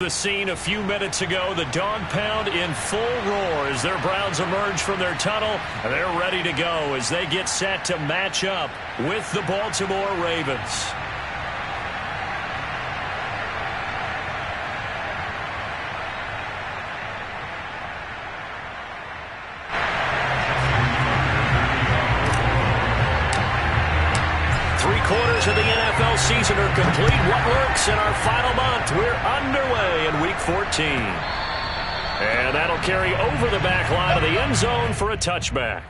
The scene a few minutes ago, the dog pound in full roar as their Browns emerge from their tunnel, and they're ready to go as they get set to match up with the Baltimore Ravens. Three-quarters of the NFL season are complete. What works in our final month? We're underway in Week 14. And that'll carry over the back line of the end zone for a touchback.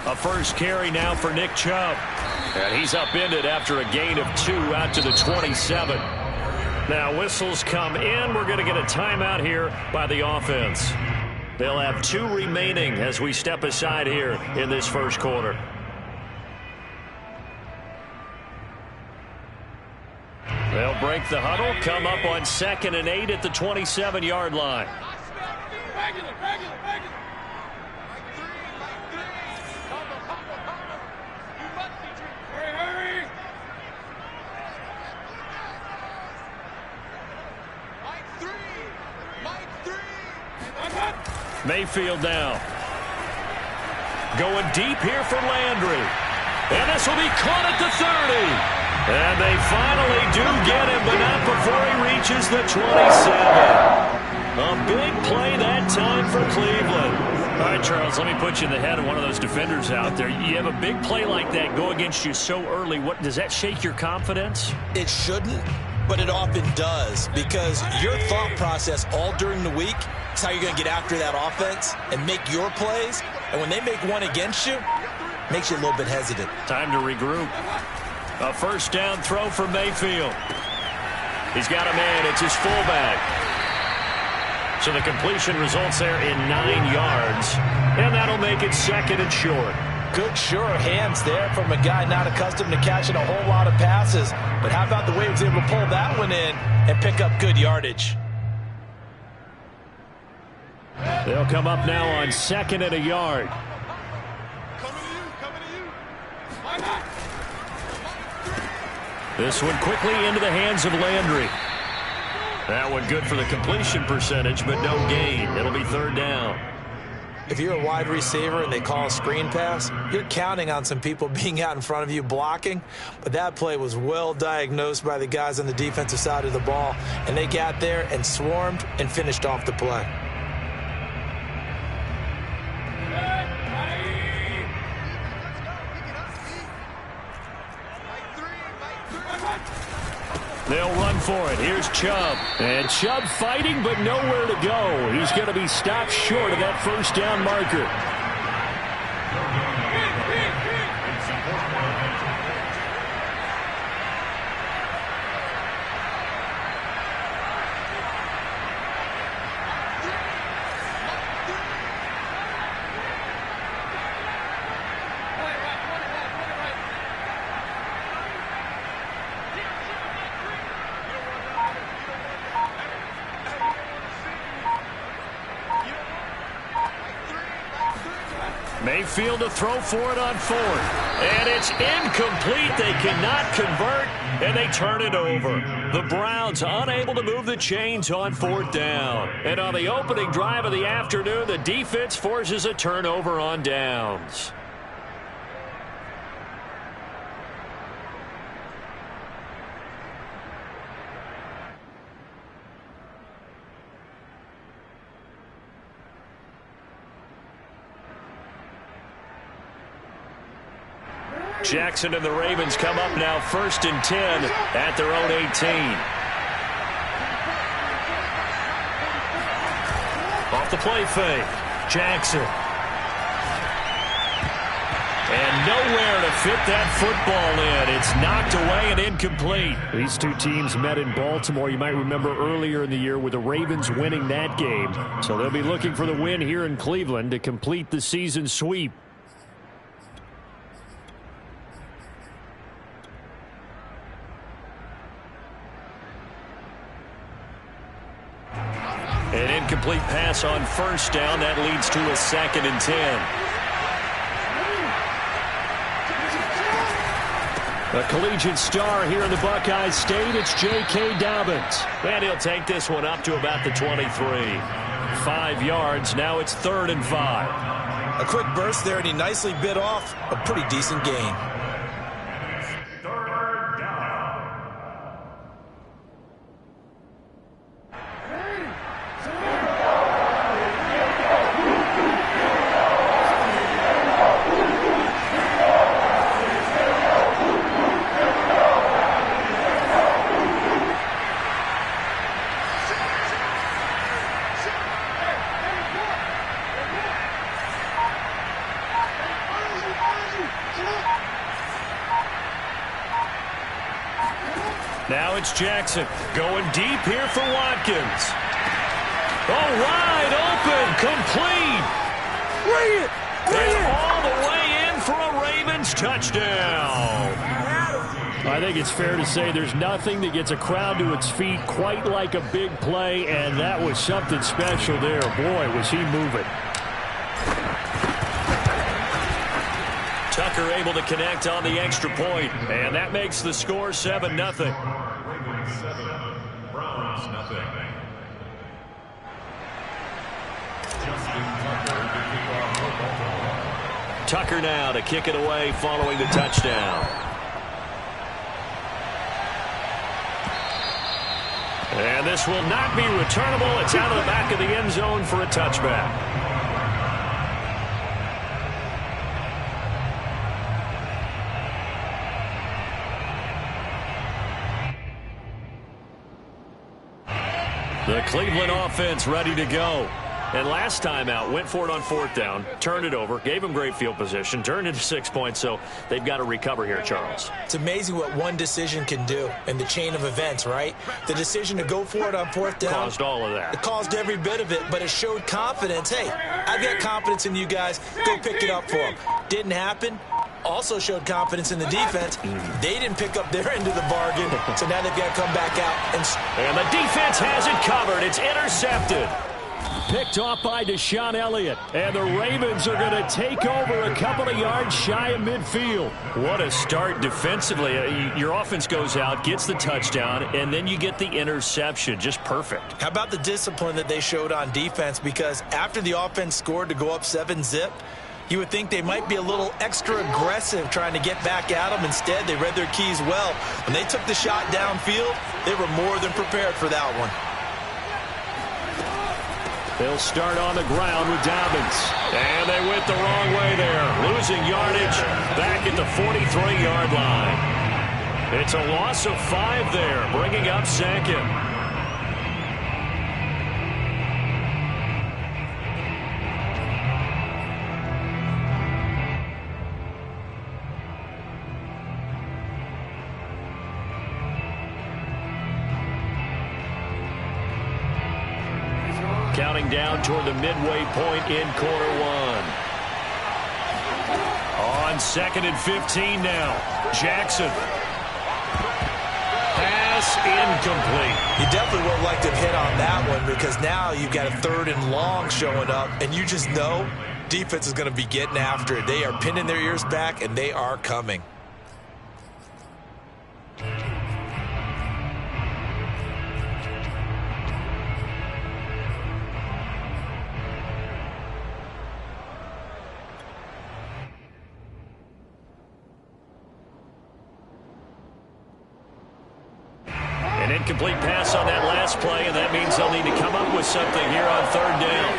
A first carry now for Nick Chubb. And he's upended after a gain of 2 out to the 27. Now whistles come in. We're going to get a timeout here by the offense. They'll have 2 remaining as we step aside here in this first quarter. They'll break the huddle, come up on 2nd and 8 at the 27-yard line. Mayfield now. Going deep here for Landry. And this will be caught at the 30. And they finally do get him, but not before he reaches the 27. A big play that time for Cleveland. All right, Charles, let me put you in the head of one of those defenders out there. You have a big play like that go against you so early. What does that shake your confidence? It shouldn't, but it often does, because your thought process all during the week is how you're going to get after that offense and make your plays. And when they make one against you, it makes you a little bit hesitant. Time to regroup. A first down throw for Mayfield. He's got a man. It's his fullback. So the completion results there in 9 yards. And that'll make it 2nd and short. Good, sure hands there from a guy not accustomed to catching a whole lot of passes. But how about the way he was able to pull that one in and pick up good yardage? They'll come up now on 2nd and a yard. This one quickly into the hands of Landry. That one good for the completion percentage, but no gain. It'll be 3rd down. If you're a wide receiver and they call a screen pass, you're counting on some people being out in front of you blocking. But that play was well diagnosed by the guys on the defensive side of the ball. And they got there and swarmed and finished off the play. They'll run for it. Here's Chubb. And Chubb fighting, but nowhere to go. He's going to be stopped short of that first down marker. Mayfield to throw for it on 4th. And it's incomplete. They cannot convert, and they turn it over. The Browns unable to move the chains on 4th down. And on the opening drive of the afternoon, the defense forces a turnover on downs. Jackson and the Ravens come up now 1st and 10 at their own 18. Off the play fake. Jackson. And nowhere to fit that football in. It's knocked away and incomplete. These two teams met in Baltimore. You might remember earlier in the year with the Ravens winning that game. So they'll be looking for the win here in Cleveland to complete the season sweep. An incomplete pass on first down. That leads to a 2nd and 10. A collegiate star here in the Buckeye State. It's J.K. Dobbins. And he'll take this one up to about the 23. 5 yards. Now it's 3rd and 5. A quick burst there, and he nicely bit off a pretty decent gain. Now it's Jackson going deep here for Watkins. Oh, wide open, complete. And all the way in for a Ravens touchdown. I think it's fair to say there's nothing that gets a crowd to its feet quite like a big play, and that was something special there. Boy, was he moving. Tucker able to connect on the extra point, and that makes the score 7-0. Tucker now to kick it away following the touchdown. And this will not be returnable. It's out of the back of the end zone for a touchback. The Cleveland offense ready to go. And last time out, went for it on 4th down, turned it over, gave them great field position, turned it to 6 points, so they've got to recover here, Charles. It's amazing what one decision can do in the chain of events, right? The decision to go for it on 4th down. Caused all of that. It caused every bit of it, but it showed confidence. Hey, I've got confidence in you guys. Go pick it up for them. Didn't happen. Also showed confidence in the defense. They didn't pick up their end of the bargain, so now they've got to come back out. And the defense has it covered. It's intercepted. Picked off by Deshaun Elliott. And the Ravens are going to take over a couple of yards shy of midfield. What a start defensively. Your offense goes out, gets the touchdown, and then you get the interception. Just perfect. How about the discipline that they showed on defense? Because after the offense scored to go up 7-zip, you would think they might be a little extra aggressive trying to get back at them. Instead, they read their keys well. When they took the shot downfield, they were more than prepared for that one. They'll start on the ground with Dobbins. And they went the wrong way there. Losing yardage back at the 43-yard line. It's a loss of 5 there, bringing up 2nd. Counting down toward the midway point in quarter 1. On 2nd and 15 now. Jackson. Pass incomplete. You definitely would like to hit on that one because now you've got a 3rd and long showing up, and you just know defense is going to be getting after it. They are pinning their ears back, and they are coming. An incomplete pass on that last play, and that means they'll need to come up with something here on 3rd down.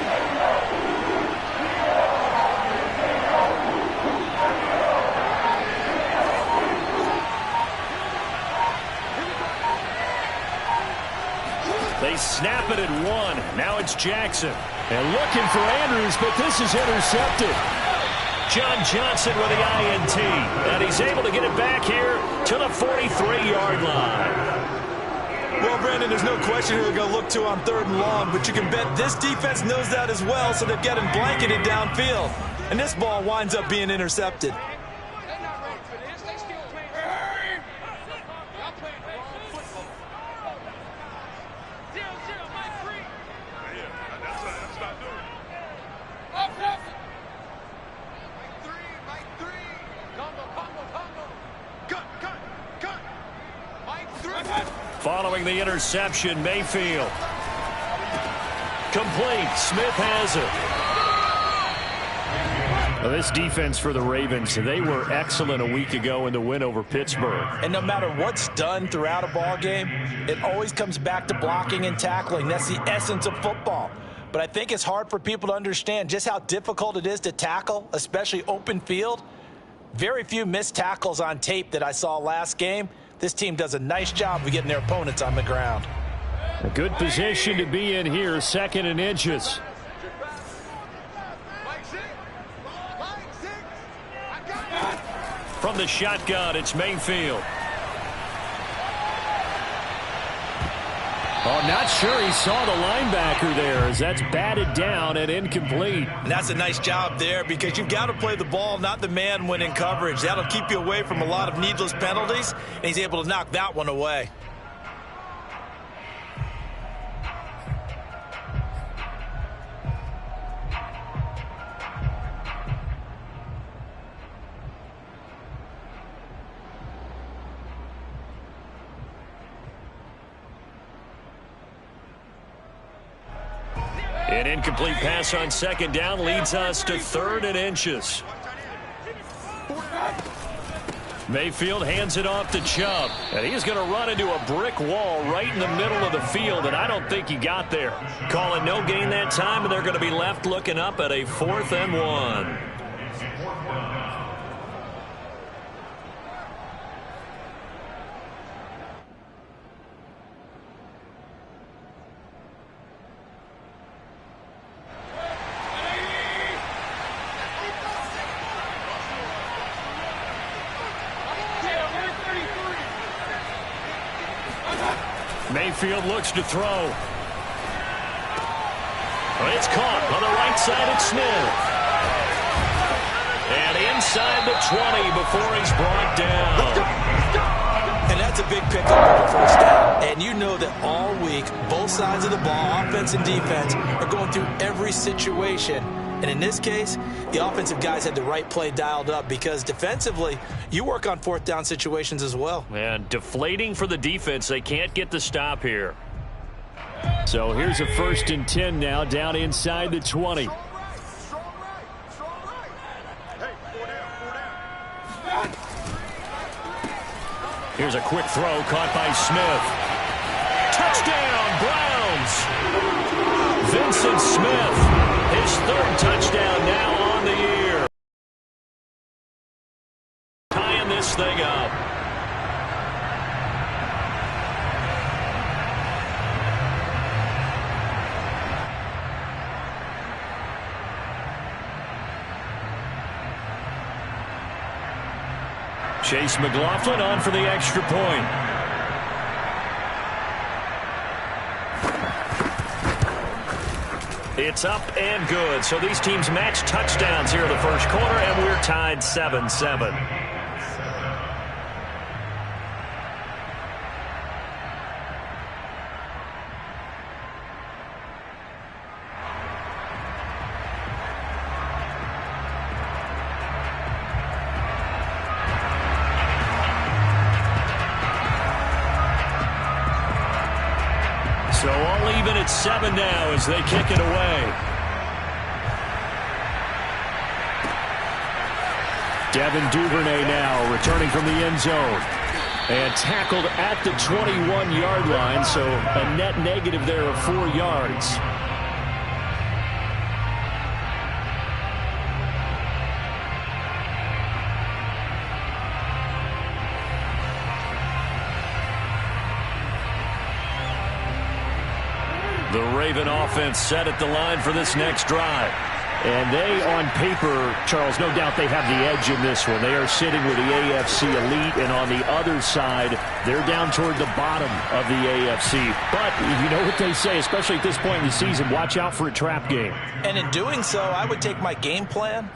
They snap it at 1. Now it's Jackson. And looking for Andrews, but this is intercepted. John Johnson with the INT. And he's able to get it back here to the 43-yard line. Well, Brandon, there's no question who they're going to look to on 3rd and long, but you can bet this defense knows that as well, so they're getting blanketed downfield. And this ball winds up being intercepted. Following the interception, Mayfield. Complete. Smith has it. Well, this defense for the Ravens, they were excellent a week ago in the win over Pittsburgh. And no matter what's done throughout a ball game, it always comes back to blocking and tackling. That's the essence of football. But I think it's hard for people to understand just how difficult it is to tackle, especially open field. Very few missed tackles on tape that I saw last game. This team does a nice job of getting their opponents on the ground. A good position to be in here, 2nd and inches. From the shotgun, it's Mayfield. Oh, not sure he saw the linebacker there as that's batted down and incomplete. And that's a nice job there because you've got to play the ball, not the man when in coverage. That'll keep you away from a lot of needless penalties, and he's able to knock that one away. An incomplete pass on 2nd down leads us to 3rd and inches. Mayfield hands it off to Chubb. And he's going to run into a brick wall right in the middle of the field, and I don't think he got there. Call it no gain that time, and they're going to be left looking up at a 4th and 1. Mayfield looks to throw. It's caught on the right side of Smith. And inside the 20 before he's brought down. And that's a big pickup on the 1st down. And you know that all week, both sides of the ball, offense and defense, are going through every situation. And in this case, the offensive guys had the right play dialed up because defensively, you work on 4th down situations as well. And deflating for the defense. They can't get the stop here. So here's a 1st and 10 now down inside the 20. Here's a quick throw caught by Smith. Touchdown, Browns! Vincent Smith, his 3rd touchdown now on the year. Tying this thing up. Chase McLaughlin on for the extra point. It's up and good. So these teams match touchdowns here in the 1st quarter, and we're tied 7-7. So all even at 7 now as they kick it away. Devin Duvernay now returning from the end zone. And tackled at the 21-yard line, so a net negative there of 4 yards. The Raven offense set at the line for this next drive. And they, on paper, Charles, no doubt they have the edge in this one. They are sitting with the AFC elite, and on the other side, they're down toward the bottom of the AFC. But you know what they say, especially at this point in the season, watch out for a trap game. And in doing so, I would take my game plan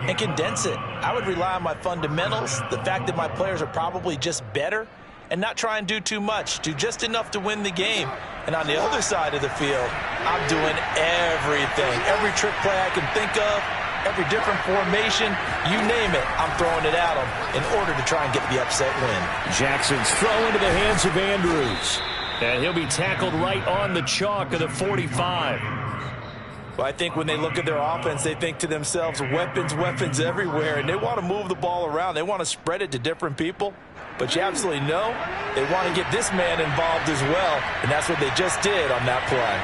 and condense it. I would rely on my fundamentals, the fact that my players are probably just better, and not try and do too much. Do just enough to win the game. And on the other side of the field, I'm doing everything. Every trick play I can think of, every different formation, you name it, I'm throwing it at them in order to try and get the upset win. Jackson's throw into the hands of Andrews. And he'll be tackled right on the chalk of the 45. Well, I think when they look at their offense, they think to themselves, weapons, weapons everywhere, and they want to move the ball around. They want to spread it to different people. But you absolutely know they want to get this man involved as well, and that's what they just did on that play.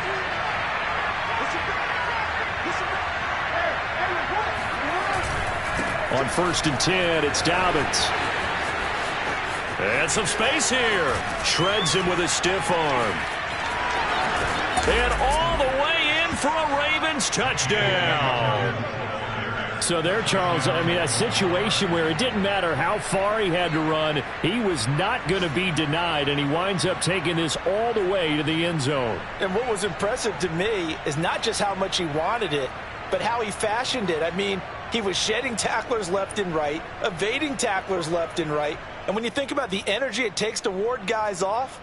On 1st and 10, it's Dobbins. And some space here. Shreds him with a stiff arm. And all the way in for a Ravens touchdown. So there, Charles, I mean, a situation where it didn't matter how far he had to run, he was not going to be denied, and he winds up taking this all the way to the end zone. And what was impressive to me is not just how much he wanted it, but how he fashioned it. I mean, he was shedding tacklers left and right, evading tacklers left and right, and when you think about the energy it takes to ward guys off,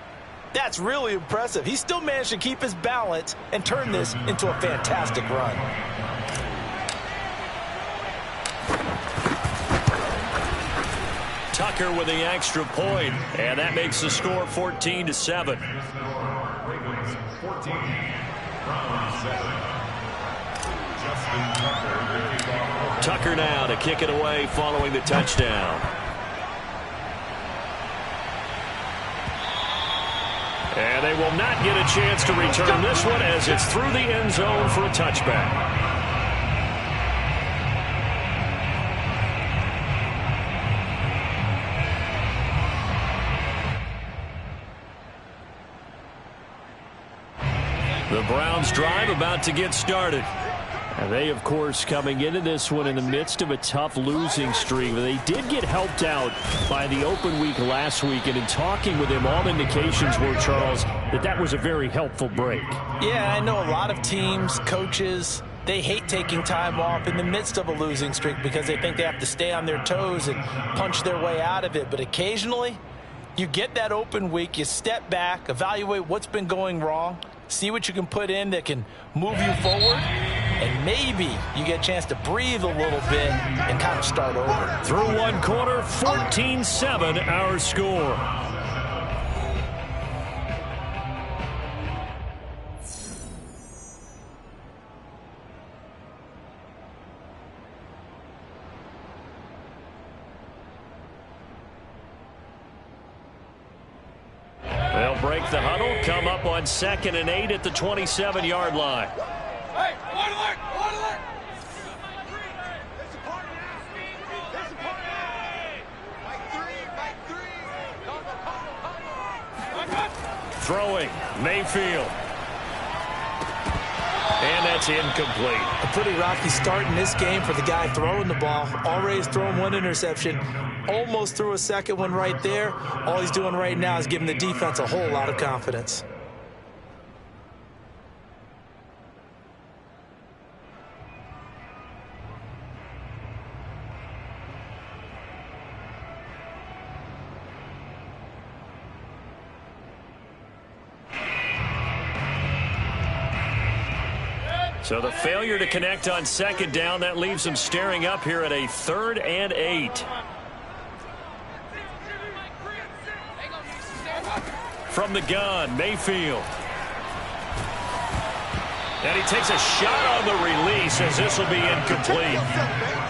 that's really impressive. He still managed to keep his balance and turn this into a fantastic run. Tucker with the extra point, and that makes the score 14-7. Tucker now to kick it away following the touchdown. And they will not get a chance to return this one as it's through the end zone for a touchback. The Browns drive about to get started. And they, of course, coming into this one in the midst of a tough losing streak. They did get helped out by the open week last week, and in talking with him, all indications were, Charles, that was a very helpful break. Yeah, I know a lot of teams, coaches, they hate taking time off in the midst of a losing streak because they think they have to stay on their toes and punch their way out of it. But occasionally, you get that open week, you step back, evaluate what's been going wrong, see what you can put in that can move you forward, and maybe you get a chance to breathe a little bit and kind of start over. Through one quarter, 14-7 our score. They'll break the huddle, come up on 2nd and 8 at the 27-yard line. Throwing, Mayfield. And that's incomplete. A pretty rocky start in this game for the guy throwing the ball. Already has thrown one interception. Almost threw a second one right there. All he's doing right now is giving the defense a whole lot of confidence. So the failure to connect on 2nd down, that leaves them staring up here at a 3rd and 8. From the gun, Mayfield. And he takes a shot on the release as this will be incomplete.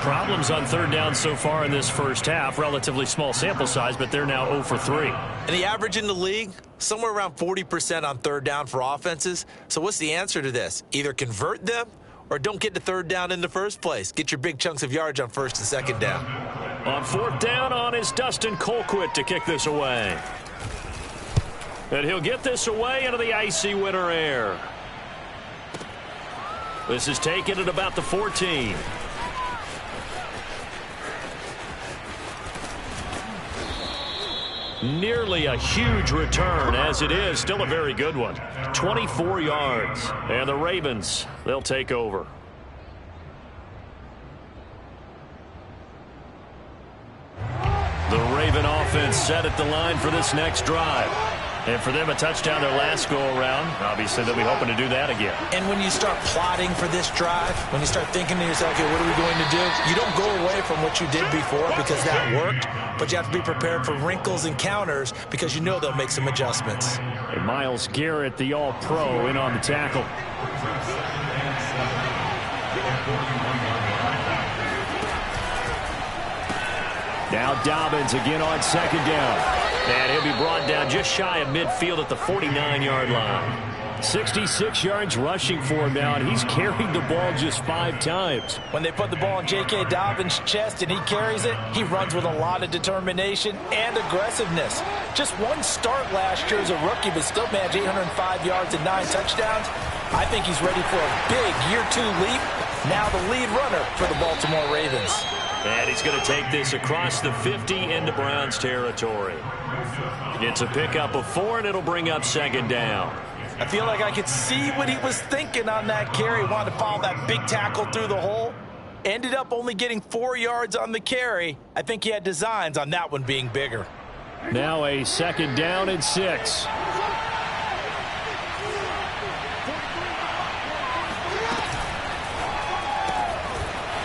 Problems on 3rd down so far in this first half. Relatively small sample size, but they're now 0 for 3. And the average in the league, somewhere around 40% on 3rd down for offenses. So what's the answer to this? Either convert them or don't get to 3rd down in the first place. Get your big chunks of yards on 1st and 2nd down. On 4th down on is Dustin Colquitt to kick this away. And he'll get this away into the icy winter air. This is taken at about the 14. Nearly a huge return, as it is. Still a very good one. 24 yards. And the Ravens, they'll take over. The Raven offense set at the line for this next drive. And for them, a touchdown their last go-around. Obviously, they'll be hoping to do that again. And when you start plotting for this drive, when you start thinking to yourself, okay, what are we going to do? You don't go away from what you did before because that worked, but you have to be prepared for wrinkles and counters because you know they'll make some adjustments. And Myles Garrett, the all-pro, in on the tackle. Now Dobbins again on second down. And he'll be brought down just shy of midfield at the 49-yard line. 66 yards rushing for him now, and he's carried the ball just 5 times. When they put the ball in J.K. Dobbins' chest and he carries it, he runs with a lot of determination and aggressiveness. Just one start last year as a rookie, but still managed 805 yards and 9 touchdowns. I think he's ready for a big year-2 leap. Now the lead runner for the Baltimore Ravens. And he's going to take this across the 50 into Browns territory. It's a pickup of 4, and it'll bring up second down. I feel like I could see what he was thinking on that carry. Wanted to follow that big tackle through the hole. Ended up only getting 4 yards on the carry. I think he had designs on that one being bigger. Now a second down and 6.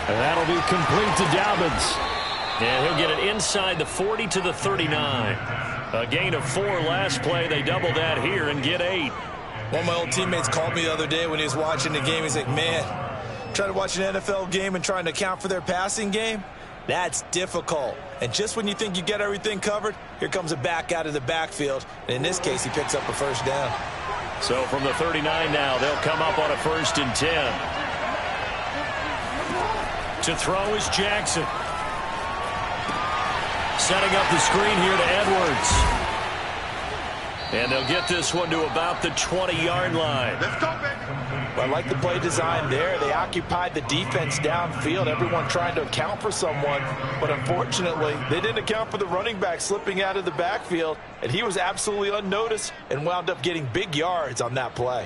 And that'll be complete to Dobbins. And he'll get it inside the 40 to the 39. A gain of 4 last play. They double that here and get 8. One of my old teammates called me the other day when he was watching the game. He's like, man, trying to watch an NFL game and trying to account for their passing game, that's difficult. And just when you think you get everything covered, here comes a back out of the backfield. And in this case, he picks up a first down. So from the 39 now, they'll come up on a 1st and 10. To throw is Jackson. Setting up the screen here to Edwards. And they'll get this one to about the 20-yard line. Let's go, baby. I like the play design there. They occupied the defense downfield, everyone trying to account for someone. But unfortunately, they didn't account for the running back slipping out of the backfield. And he was absolutely unnoticed and wound up getting big yards on that play.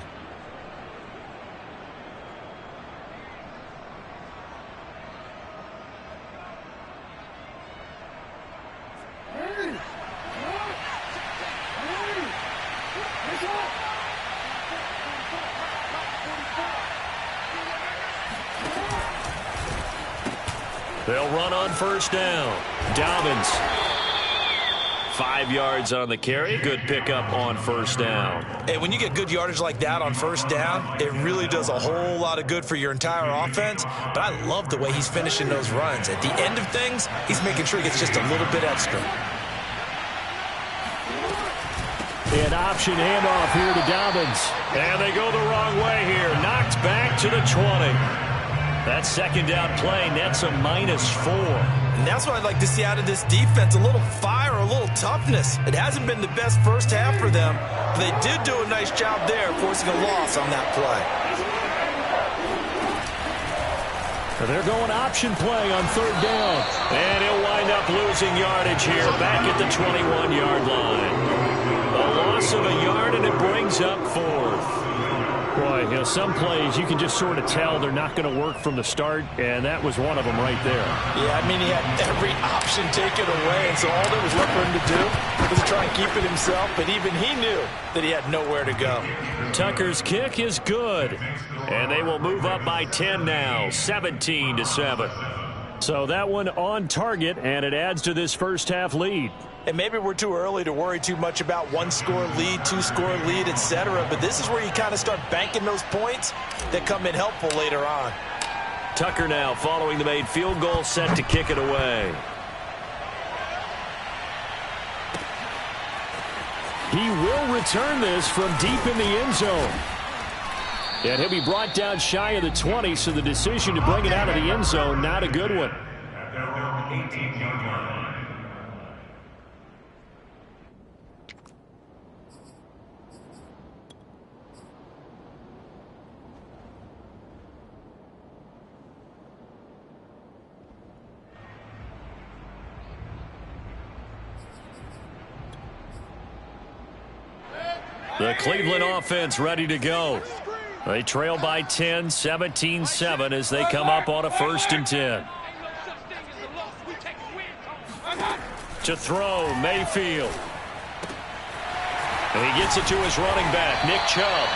They'll run on 1st down. Dobbins. 5 yards on the carry. Good pickup on 1st down. Hey, when you get good yardage like that on 1st down, it really does a whole lot of good for your entire offense. But I love the way he's finishing those runs. At the end of things, he's making sure he gets just a little bit extra. An option handoff here to Dobbins. And they go the wrong way here. Knocked back to the 20. That second down play nets a -4. And that's what I'd like to see out of this defense, a little fire, a little toughness. It hasn't been the best first half for them, but they did do a nice job there, forcing a loss on that play. They're going option play on 3rd down. And he'll wind up losing yardage here back at the 21-yard line. A loss of a yard, and it brings up 4th. Boy, you know, some plays you can just sort of tell they're not going to work from the start, and that was one of them right there. Yeah, I mean, he had every option taken away, and so all there was left for him to do was to try and keep it himself, but even he knew that he had nowhere to go. Tucker's kick is good, and they will move up by 10 now, 17-7. So that one on target, and it adds to this first half lead. And maybe we're too early to worry too much about 1-score lead, 2-score lead, etc. But this is where you kind of start banking those points that come in helpful later on. Tucker now following the made field goal, set to kick it away. He will return this from deep in the end zone. And he'll be brought down shy of the 20, so the decision to bring it out of the end zone, not a good one. The Cleveland offense ready to go. They trail by 10, 17-7 as they come up on a 1st and 10. To throw, Mayfield. And he gets it to his running back, Nick Chubb.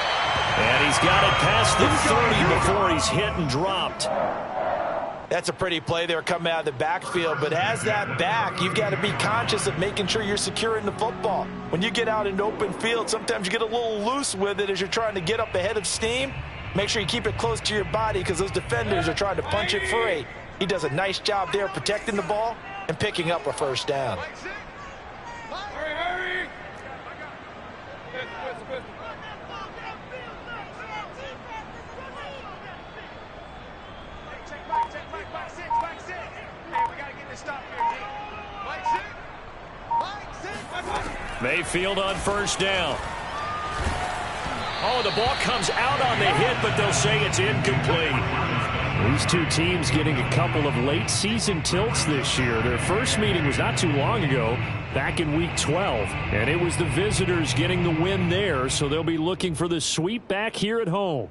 And he's got it past the 30 before he's hit and dropped. That's a pretty play there coming out of the backfield, but as that back, you've got to be conscious of making sure you're securing the football. When you get out in open field, sometimes you get a little loose with it as you're trying to get up ahead of steam. Make sure you keep it close to your body because those defenders are trying to punch it free. He does a nice job there protecting the ball and picking up a 1st down. Mayfield on 1st down. Oh, the ball comes out on the hit, but they'll say it's incomplete. These two teams getting a couple of late season tilts this year. Their first meeting was not too long ago, back in week 12. And it was the visitors getting the win there, so they'll be looking for the sweep back here at home.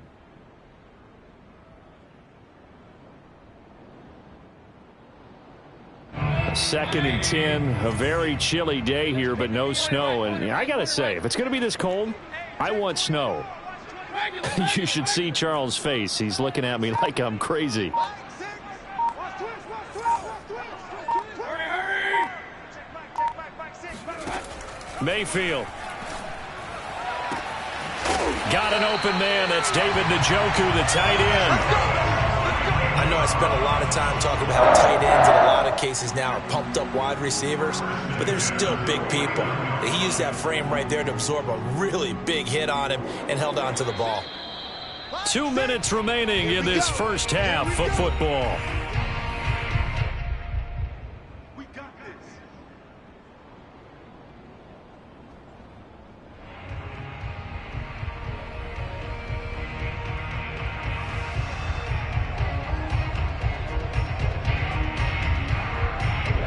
A 2nd and 10, a very chilly day here, but no snow. And I got to say, if it's going to be this cold, I want snow. You should see Charles' face. He's looking at me like I'm crazy. Mayfield. Got an open man. That's David Njoku, the tight end. I know I spent a lot of time talking about how tight ends in a lot of cases now are pumped up wide receivers, but they're still big people. He used that frame right there to absorb a really big hit on him and held on to the ball. 2 minutes remaining in this 1st half of football.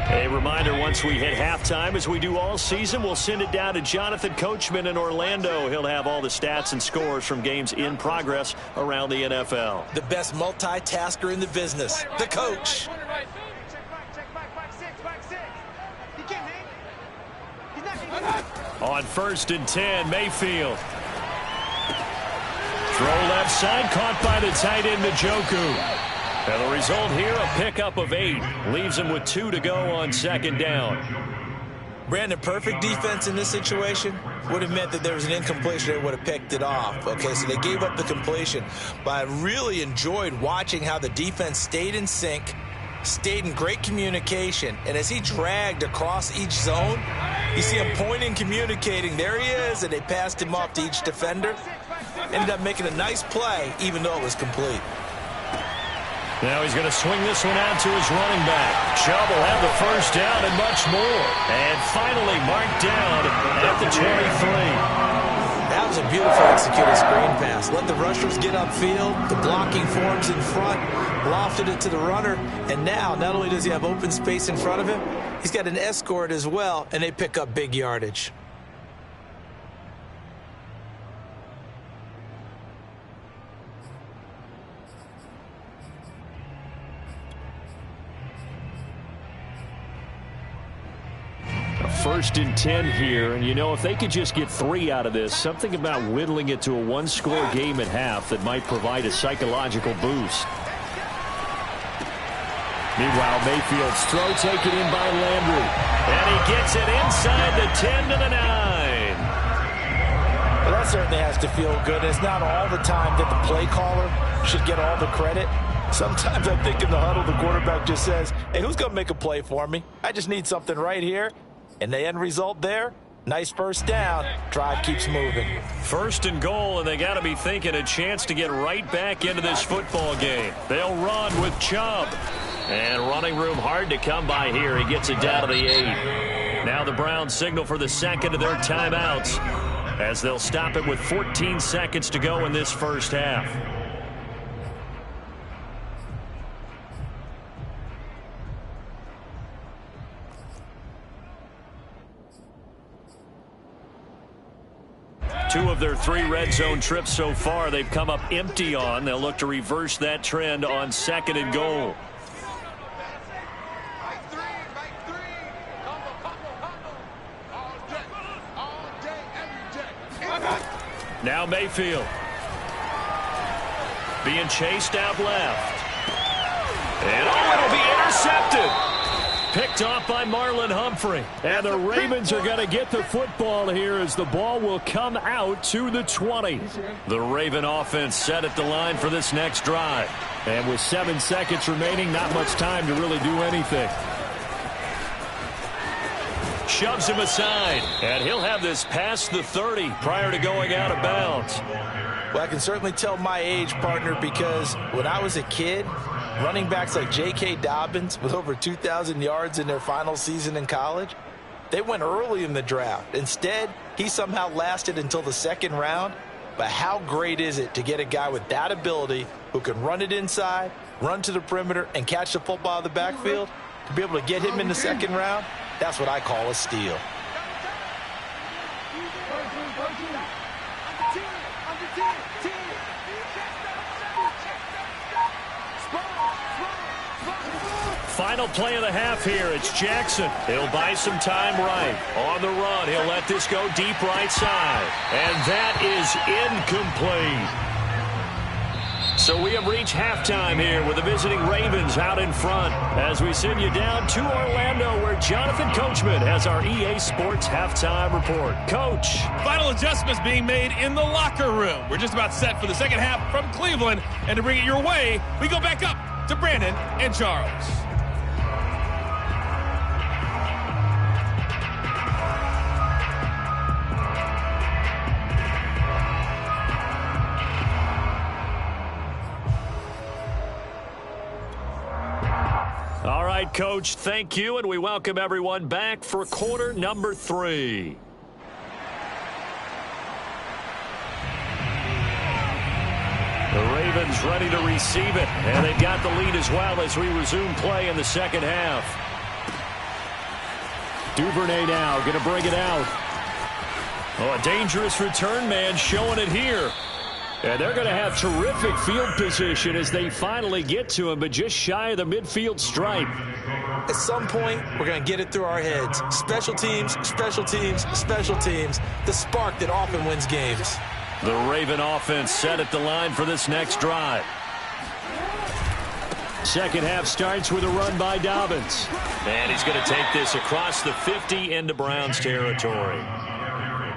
A reminder, once we hit halftime, as we do all season, we'll send it down to Jonathan Coachman in Orlando. He'll have all the stats and scores from games in progress around the NFL. The best multitasker in the business, the coach. On 1st and 10, Mayfield. Throw left side, caught by the tight end, Njoku. And the result here, a pickup of 8. Leaves him with 2 to go on 2nd down. Brandon, perfect defense in this situation would have meant that there was an incompletion. They would have picked it off. Okay, so they gave up the completion. But I really enjoyed watching how the defense stayed in sync, stayed in great communication. And as he dragged across each zone, you see him pointing, communicating. There he is, and they passed him off to each defender. Ended up making a nice play, even though it was complete. Now he's going to swing this one out to his running back. Chubb will have the 1st down and much more. And finally marked down at the 23. That was a beautiful executed screen pass. Let the rushers get upfield. The blocking forms in front. Lofted it to the runner. And now, not only does he have open space in front of him, he's got an escort as well, and they pick up big yardage. A 1st and 10 here, and you know, if they could just get 3 out of this, something about whittling it to a 1-score game at half that might provide a psychological boost. Meanwhile, Mayfield's throw taken in by Landry. And he gets it inside the 10 to the 9. Well, that certainly has to feel good. It's not all the time that the play caller should get all the credit. Sometimes I think in the huddle, the quarterback just says, hey, who's going to make a play for me? I just need something right here. And the end result there, nice 1st down. Drive keeps moving. 1st and goal, and they got to be thinking a chance to get right back into this football game. They'll run with Chubb. And running room hard to come by here. He gets it down to the 8. Now the Browns signal for the 2nd of their timeouts as they'll stop it with 14 seconds to go in this 1st half. 2 of their 3 red zone trips so far they've come up empty on. They'll look to reverse that trend on 2nd and goal. Now Mayfield. Being chased out left. And it'll be intercepted. Picked off by Marlon Humphrey. And the Ravens are going to get the football here as the ball will come out to the 20. The Raven offense set at the line for this next drive. And with 7 seconds remaining, not much time to really do anything. Shoves him aside. And he'll have this past the 30 prior to going out of bounds. Well, I can certainly tell my age, partner, because when I was a kid, running backs like J.K. Dobbins with over 2,000 yards in their final season in college, they went early in the draft. Instead, he somehow lasted until the 2nd round. But how great is it to get a guy with that ability who can run it inside, run to the perimeter, and catch the football out of the backfield? To be able to get him in the 2nd round, that's what I call a steal. Final play of the half here. It's Jackson. He'll buy some time right. On the run, he'll let this go deep right side. And that is incomplete. So we have reached halftime here with the visiting Ravens out in front as we send you down to Orlando where Jonathan Coachman has our EA Sports halftime report. Coach. Final adjustments being made in the locker room. We're just about set for the second half from Cleveland. And to bring it your way, we go back up to Brandon and Charles. All right, Coach, thank you, and we welcome everyone back for quarter number 3. The Ravens ready to receive it, and they've got the lead as well as we resume play in the second half. Duvernay now going to bring it out. Oh, a dangerous return man showing it here. And they're going to have terrific field position as they finally get to him, but just shy of the midfield stripe. At some point, we're going to get it through our heads. Special teams, special teams, special teams. The spark that often wins games. The Raven offense set at the line for this next drive. Second half starts with a run by Dobbins. And he's going to take this across the 50 into Browns territory.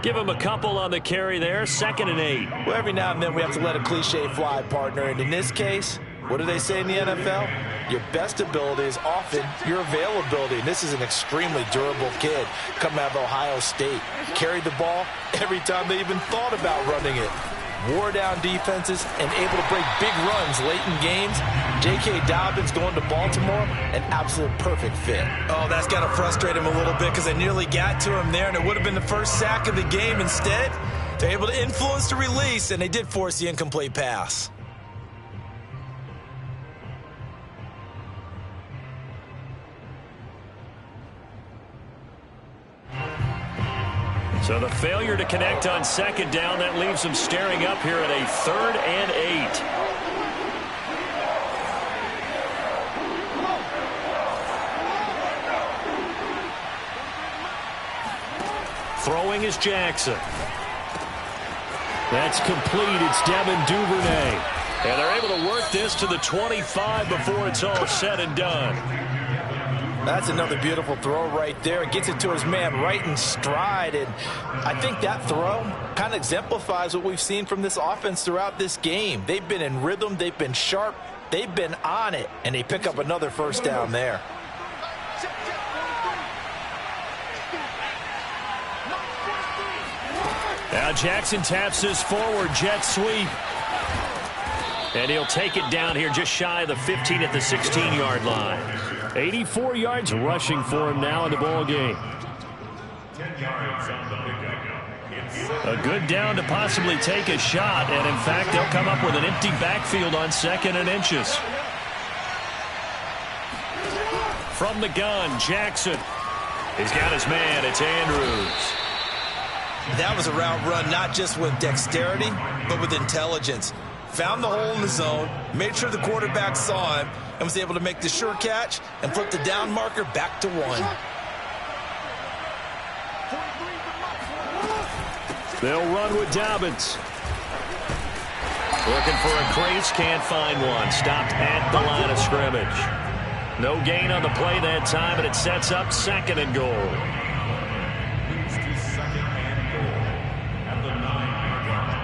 Give him a couple on the carry there, 2nd and 8. Well, every now and then we have to let a cliche fly, partner. And in this case, what do they say in the NFL? Your best ability is often your availability. And this is an extremely durable kid coming out of Ohio State. Carried the ball every time they even thought about running it. Wore down defenses and able to break big runs late in games. J.K. Dobbins going to Baltimore, an absolute perfect fit. Oh, that's got to frustrate him a little bit because they nearly got to him there, and it would have been the first sack of the game. Instead, they're able to influence the release, and they did force the incomplete pass. So the failure to connect on 2nd down, that leaves them staring up here at a 3rd and 8. Throwing is Jackson. That's complete. It's Devin Duvernay. And they're able to work this to the 25 before it's all said and done. That's another beautiful throw right there. It gets it to his man right in stride. And I think that throw kind of exemplifies what we've seen from this offense throughout this game. They've been in rhythm. They've been sharp. They've been on it. And they pick up another first down there. Now Jackson taps this forward jet sweep. And he'll take it down here just shy of the 15 at the 16-yard line. 84 yards rushing for him now in the ball game. A good down to possibly take a shot, and in fact, they'll come up with an empty backfield on 2nd and inches. From the gun, Jackson. He's got his man. It's Andrews. That was a route run not just with dexterity, but with intelligence. Found the hole in the zone, made sure the quarterback saw him, and was able to make the sure catch and flip the down marker back to 1. They'll run with Dobbins. Looking for a crease, can't find one. Stopped at the line of scrimmage. No gain on the play that time, and it sets up 2nd and goal. Moves to 2nd and goal at the 9-yard line.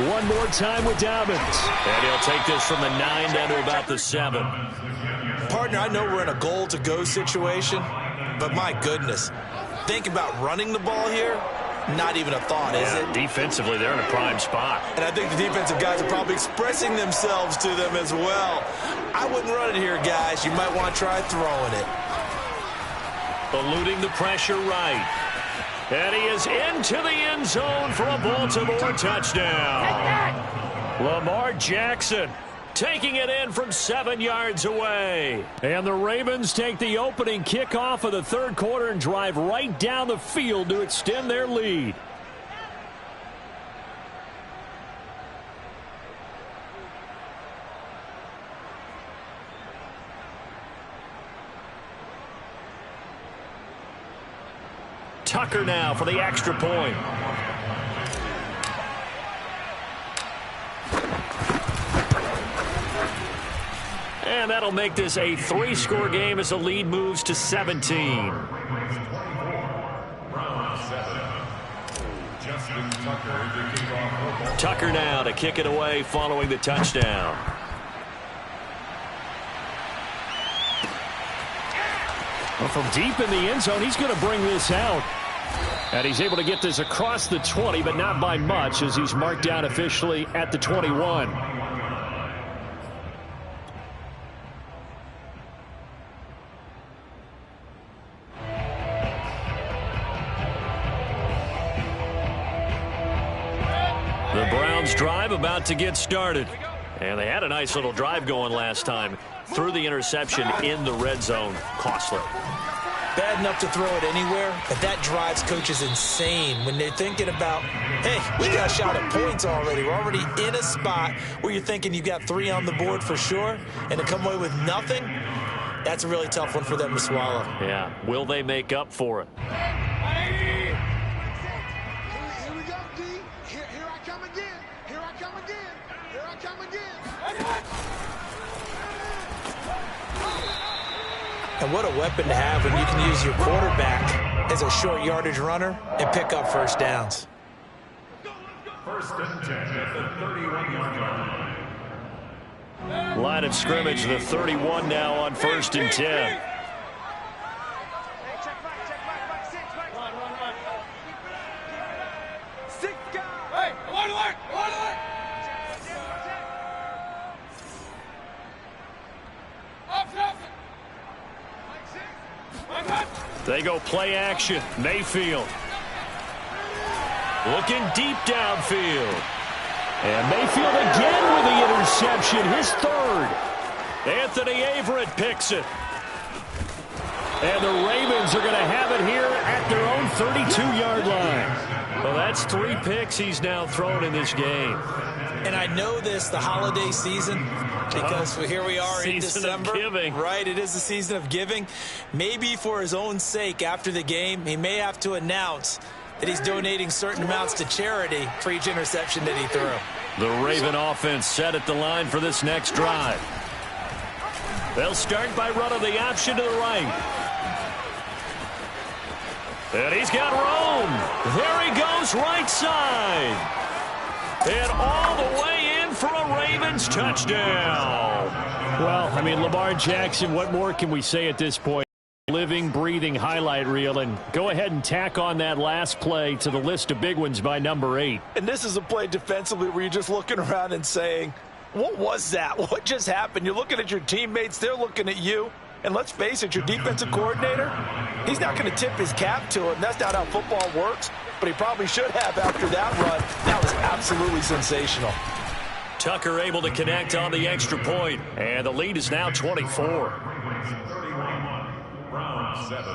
One more time with Dobbins. And he'll take this from the 9 down to about the 7. Partner, I know we're in a goal-to-go situation, but my goodness, think about running the ball here. Not even a thought, is it? Defensively, they're in a prime spot. And I think the defensive guys are probably expressing themselves to them as well. I wouldn't run it here, guys. You might want to try throwing it. Eluding the pressure right. And he is into the end zone for a Baltimore touchdown. Lamar Jackson taking it in from 7 yards away. And the Ravens take the opening kickoff of the 3rd quarter and drive right down the field to extend their lead. Tucker now for the extra point. And that'll make this a 3-score game as the lead moves to 17. Tucker now to kick it away following the touchdown. Well, from deep in the end zone, he's going to bring this out. And he's able to get this across the 20, but not by much, as he's marked down officially at the 21. The Browns drive about to get started. And they had a nice little drive going last time. Threw the interception in the red zone. Costly. Bad enough to throw it anywhere, but that drives coaches insane when they're thinking about, hey, we got a shot at points already. We're already in a spot where you're thinking you've got 3 on the board for sure, and to come away with nothing, that's a really tough one for them to swallow. Yeah. Will they make up for it? Here we go, D. Here I come again. Here I come again. Here I come again. And what a weapon to have when you can use your quarterback as a short yardage runner and pick up first downs. 1st and 10 at the 31-yard line. Line of scrimmage, the 31 now on 1st and 10. They go play action. Mayfield. Looking deep downfield. And Mayfield again with the interception, his 3rd. Anthony Averett picks it. And the Ravens are going to have it here at their own 32-yard line. Well, that's 3 picks he's now thrown in this game. And I know this, the holiday season, because here we are in December. Season of giving. Right, it is the season of giving. Maybe for his own sake after the game, he may have to announce that he's donating certain amounts to charity for each interception that he threw. The Raven offense set at the line for this next drive. They'll start by running the option to the right. And he's got room. There he goes, right side. And all the way in for a Ravens touchdown. Well, I mean, Lamar Jackson, what more can we say at this point? Living, breathing highlight reel, and go ahead and tack on that last play to the list of big ones by number 8. And this is a play defensively where you're just looking around and saying, what was that? What just happened? You're looking at your teammates. They're looking at you. And let's face it, your defensive coordinator, he's not going to tip his cap to him. That's not how football works. But he probably should have after that run. That was absolutely absolutely sensational. Tucker able to connect on the extra point, and the lead is now 24. 31, round 7.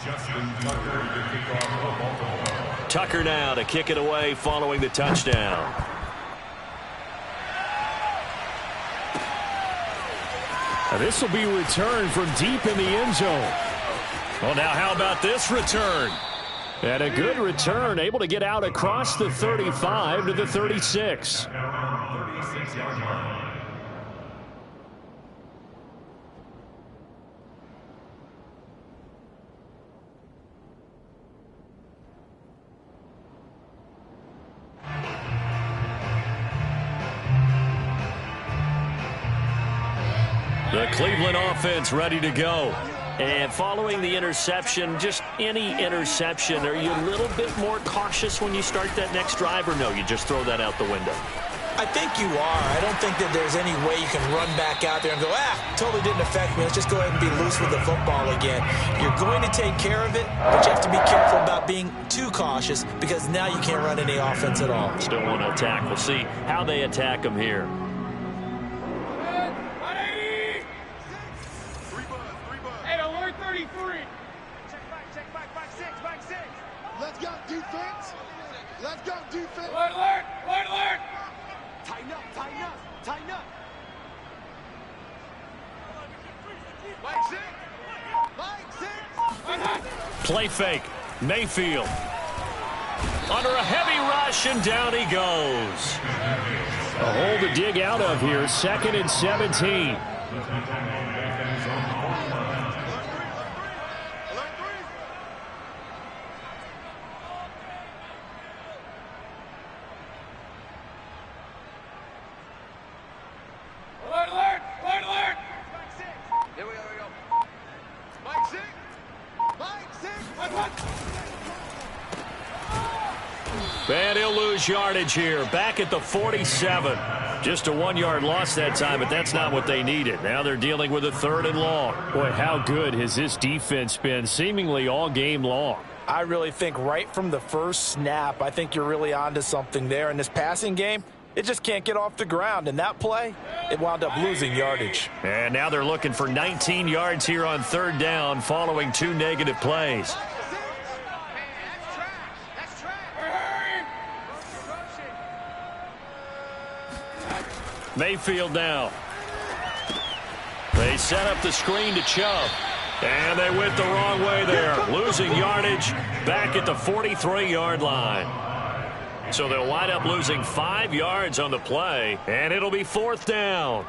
Justin Tucker to kick off for Baltimore. Tucker now to kick it away following the touchdown. This will be returned from deep in the end zone. Well, now how about this return? And a good return, able to get out across the 35 to the 36. 36-yard line. The Cleveland offense ready to go. And following the interception, just any interception, are you a little bit more cautious when you start that next drive, or no, you just throw that out the window? I think you are. I don't think that there's any way you can run back out there and go, totally didn't affect me. Let's just go ahead and be loose with the football again. You're going to take care of it, but you have to be careful about being too cautious because now you can't run any offense at all. Still want to attack. We'll see how they attack them here. Let's go, defense. Let's go, defense. Alert, alert, alert, alert. Tighten up, tighten up, tighten up. Mike six. Play fake. Mayfield. Under a heavy rush, and down he goes. A hole to dig out of here. 2nd and 17. And he'll lose yardage here. Back at the 47. Just a 1-yard loss that time, but that's not what they needed. Now they're dealing with a 3rd and long. Boy, how good has this defense been seemingly all game long? I really think right from the first snap, I think you're really onto something there. In this passing game, it just can't get off the ground. And that play, it wound up losing yardage. And now they're looking for 19 yards here on 3rd down following 2 negative plays. Mayfield now. They set up the screen to Chubb. And they went the wrong way there. Losing yardage back at the 43-yard line. So they'll wind up losing 5 yards on the play. And it'll be 4th down.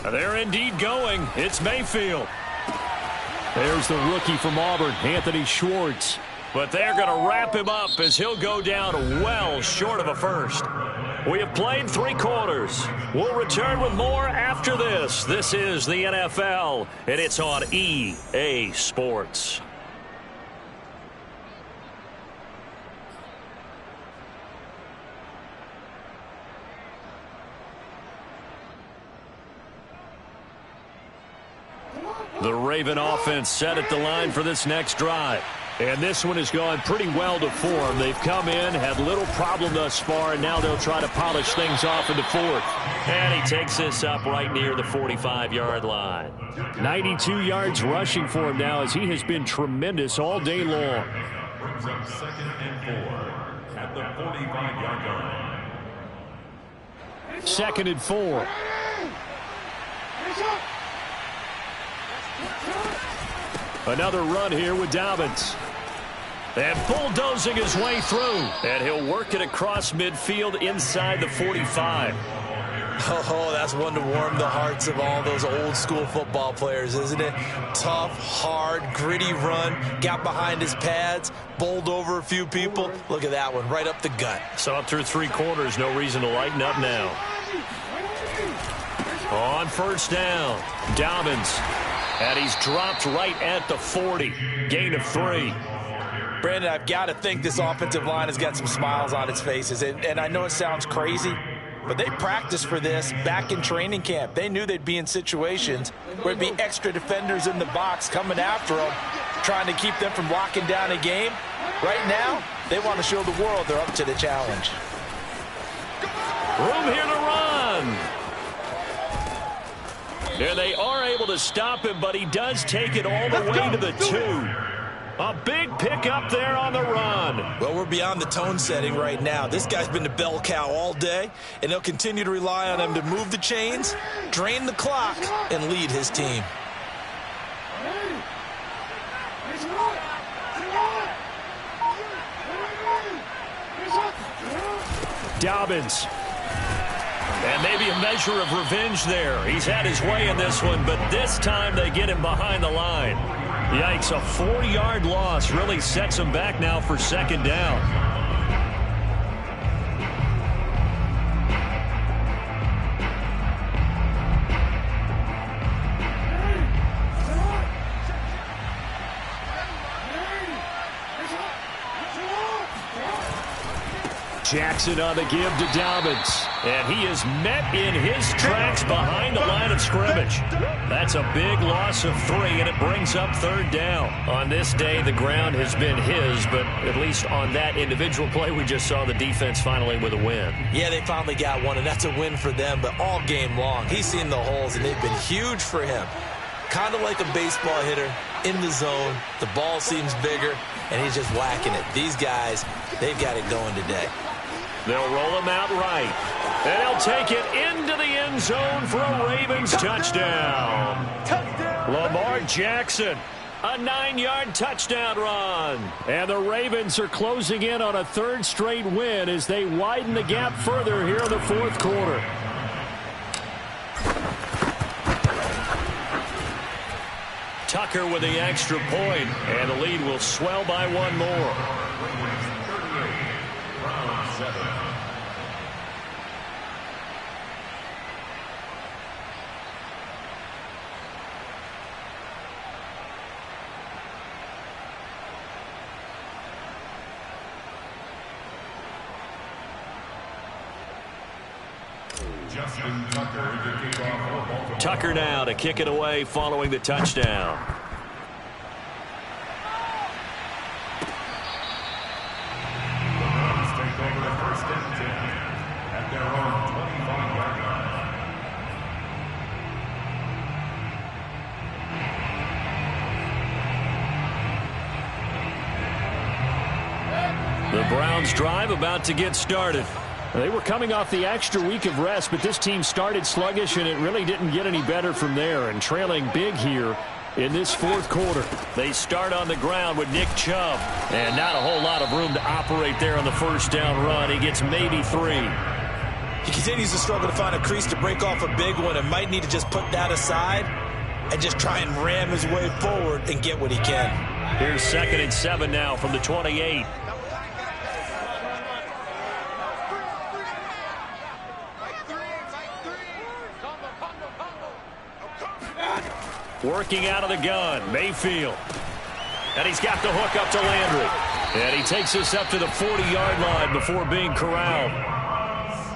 They're indeed going. It's Mayfield. There's the rookie from Auburn, Anthony Schwartz. But they're going to wrap him up as he'll go down well short of a first. We have played 3 quarters. We'll return with more after this. This is the NFL, and it's on EA Sports. The Raven offense set at the line for this next drive. And this one has gone pretty well to form. They've come in, had little problem thus far, and now they'll try to polish things off in the 4th. And he takes this up right near the 45-yard line. 92 yards rushing for him now as he has been tremendous all day long. Brings up 2nd and 4 at the 45-yard line. 2nd and 4. Another run here with Dobbins. And bulldozing his way through. And he'll work it across midfield inside the 45. Oh, that's one to warm the hearts of all those old school football players, isn't it? Tough, hard, gritty run. Got behind his pads, bowled over a few people. Look at that one, right up the gut. So up through 3 quarters, no reason to lighten up now. On first down, Dobbins. And he's dropped right at the 40. Gain of 3. Brandon, I've got to think this offensive line has got some smiles on its faces. And I know it sounds crazy, but they practiced for this back in training camp. They knew they'd be in situations where it'd be extra defenders in the box coming after them, trying to keep them from locking down a game. Right now, they want to show the world they're up to the challenge. Room here to run. And they are able to stop him, but he does take it all the way to the 2. A big pickup there on the run. Well, we're beyond the tone setting right now. This guy's been the bell cow all day, and they'll continue to rely on him to move the chains, drain the clock, and lead his team. Dobbins. And maybe a measure of revenge there. He's had his way in this one, but this time they get him behind the line. Yikes, a 4-yard loss really sets him back now for second down. Jackson on the give to Dobbins. And he is met in his tracks behind the line of scrimmage. That's a big loss of 3, and it brings up third down. On this day, the ground has been his, but at least on that individual play, we just saw the defense finally with a win. Yeah, they finally got one, and that's a win for them, but all game long, he's seen the holes, and they've been huge for him. Kind of like a baseball hitter in the zone. The ball seems bigger, and he's just whacking it. These guys, they've got it going today. They'll roll him out right. And he'll take it into the end zone for a Ravens touchdown. Lamar Jackson, a 9-yard touchdown run. And the Ravens are closing in on a 3rd straight win as they widen the gap further here in the 4th quarter. Tucker with the extra point, and the lead will swell by 1 more. Tucker now to kick it away following the touchdown. The Browns drive about to get started. They were coming off the extra week of rest, but this team started sluggish, and it really didn't get any better from there, and trailing big here in this 4th quarter. They start on the ground with Nick Chubb, and not a whole lot of room to operate there on the first down run. He gets maybe 3. He continues to struggle to find a crease to break off a big one and might need to just put that aside and just try and ram his way forward and get what he can. Here's 2nd and 7 now from the 28. Working out of the gun, Mayfield. And he's got the hook up to Landry. And he takes us up to the 40-yard line before being corralled.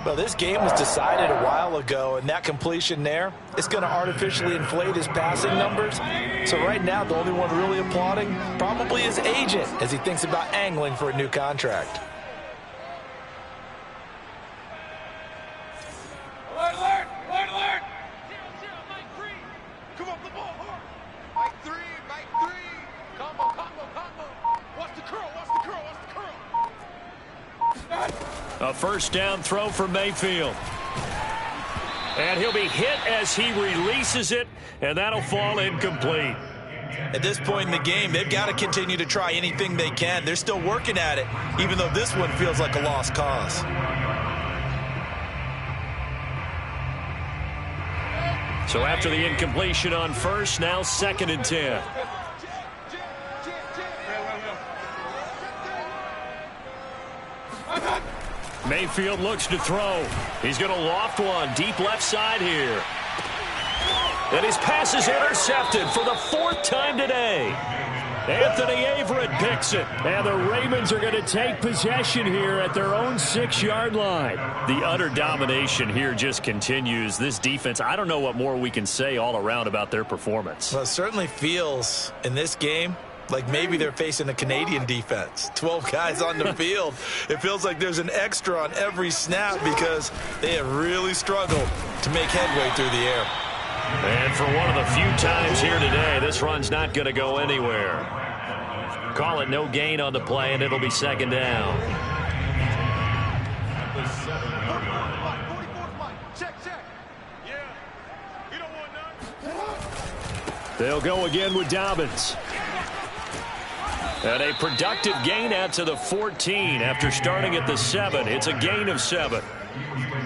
Well, this game was decided a while ago, and that completion there is going to artificially inflate his passing numbers. So right now, the only one really applauding probably his agent as he thinks about angling for a new contract. A first down throw for Mayfield. And he'll be hit as he releases it, and that'll fall incomplete. At this point in the game, they've got to continue to try anything they can. They're still working at it, even though this one feels like a lost cause. So after the incompletion on first, now 2nd and 10. Mayfield looks to throw. He's going to loft one deep left side here. And his pass is intercepted for the 4th time today. Anthony Averett picks it. And the Ravens are going to take possession here at their own 6-yard line. The utter domination here just continues. This defense, I don't know what more we can say all around about their performance. Well, it certainly feels in this game like maybe they're facing a Canadian defense. 12 guys on the field. It feels like there's an extra on every snap because they have really struggled to make headway through the air. And for one of the few times here today, this run's not going to go anywhere. Call it no gain on the play, and it'll be 2nd down. They'll go again with Dobbins. And a productive gain out to the 14 after starting at the 7. It's a gain of 7.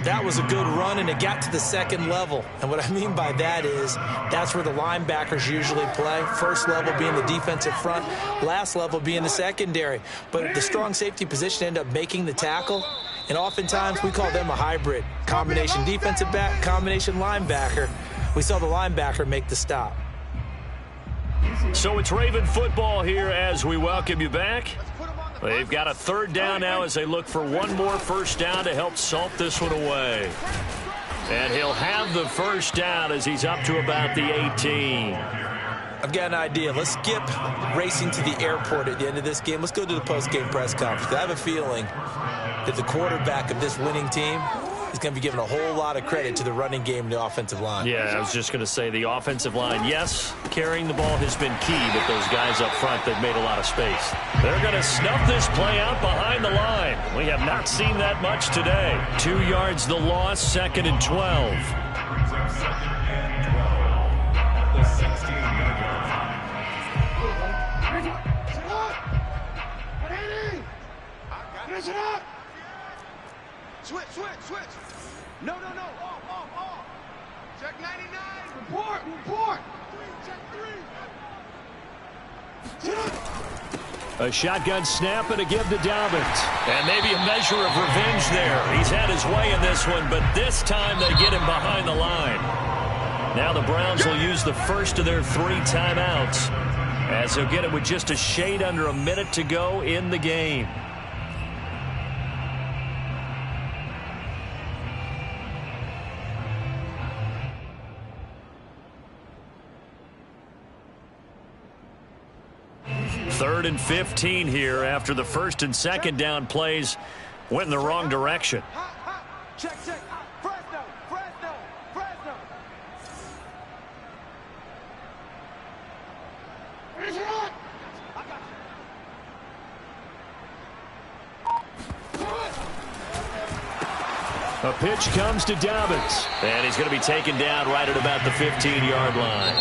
That was a good run, and it got to the 2nd level. And what I mean by that is that's where the linebackers usually play. First level being the defensive front, last level being the secondary. But the strong safety position ended up making the tackle, and oftentimes we call them a hybrid. Combination defensive back, combination linebacker. We saw the linebacker make the stop. So it's Raven football here as we welcome you back. They've got a 3rd down now as they look for one more first down to help salt this one away. And he'll have the first down as he's up to about the 18. I've got an idea. Let's skip racing to the airport at the end of this game. Let's go to the post-game press conference. I have a feeling that the quarterback of this winning team is going to be giving a whole lot of credit to the running game and the offensive line. Yeah, I was just going to say the offensive line, yes, carrying the ball has been key, but those guys up front, they've made a lot of space. They're going to snuff this play out behind the line. We have not seen that much today. 2 yards the loss, 2nd and 12. Switch. No. Off. Check 99. Report. Check 3. A shotgun snap and a give to Dobbins. And maybe a measure of revenge there. He's had his way in this one, but this time they get him behind the line. Now the Browns will use the first of their 3 timeouts as they'll get it with just a shade under a minute to go in the game. Third and 15 here after the 1st and 2nd down plays went in the wrong direction. Check. Fresno. A pitch comes to Dobbins, and he's going to be taken down right at about the 15-yard line.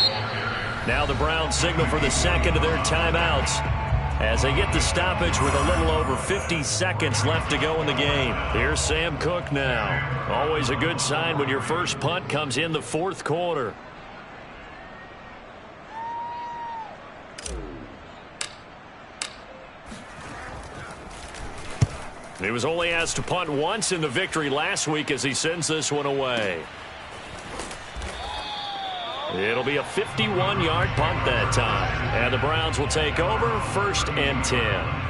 Now the Browns signal for the 2nd of their timeouts as they get the stoppage with a little over 50 seconds left to go in the game. Here's Sam Cook now. Always a good sign when your first punt comes in the 4th quarter. He was only asked to punt once in the victory last week as he sends this one away. It'll be a 51-yard punt that time. And the Browns will take over 1st and 10.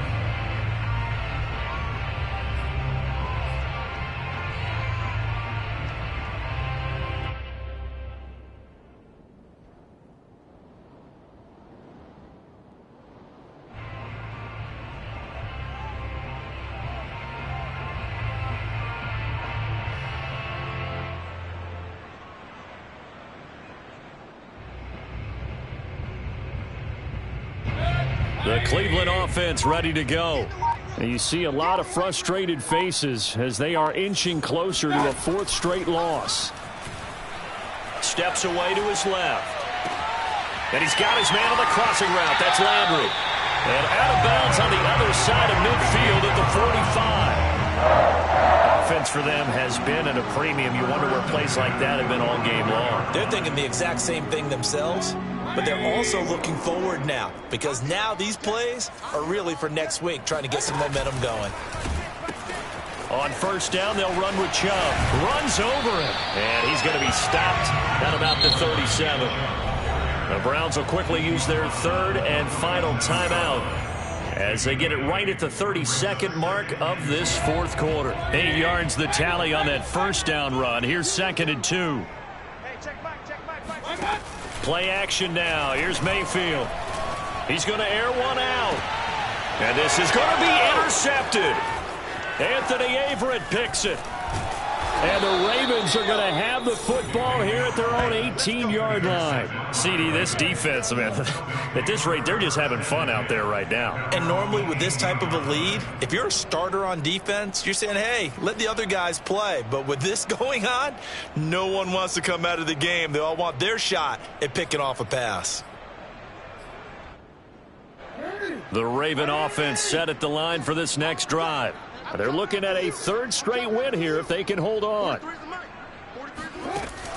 The Cleveland offense ready to go. And you see a lot of frustrated faces as they are inching closer to a 4th straight loss. steps away to his left. And he's got his man on the crossing route. That's Landry. And out of bounds on the other side of midfield at the 45. Offense for them has been at a premium. You wonder where plays like that have been all game long. They're thinking the exact same thing themselves, but they're also looking forward now, because now these plays are really for next week, trying to get some momentum going. On first down, they'll run with Chubb. Runs over him. And he's going to be stopped at about the 37. The Browns will quickly use their third and final timeout as they get it right at the 32nd mark of this fourth quarter. 8 yards the tally on that first down run. Here's 2nd and 2. Play action now. Here's Mayfield. He's going to air one out. And this is going to be intercepted. Anthony Averett picks it. And the Ravens are going to have the football here at their own 18-yard line. CD, this defense, man, at this rate, they're just having fun out there right now. And normally with this type of a lead, if you're a starter on defense, you're saying, hey, let the other guys play. But with this going on, no one wants to come out of the game. They all want their shot at picking off a pass. The Raven offense set at the line for this next drive. They're looking at a third straight win here if they can hold on.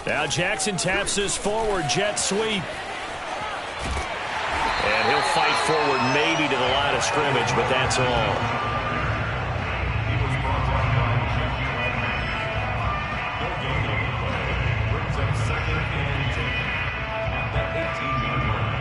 Now Jackson taps this forward jet sweep. And he'll fight forward maybe to the line of scrimmage, but that's all. Brings up 2nd and 10 at the 18-yard line.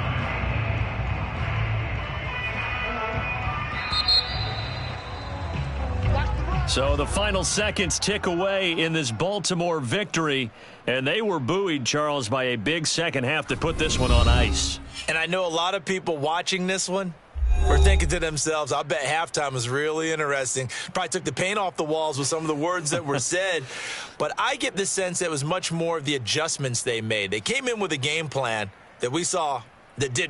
So the final seconds tick away in this Baltimore victory, and they were buoyed, Charles, by a big second half to put this one on ice. And I know a lot of people watching this one were thinking to themselves, I bet halftime was really interesting. Probably took the paint off the walls with some of the words that were said. But I get the sense that it was much more of the adjustments they made. They came in with a game plan that we saw that didn't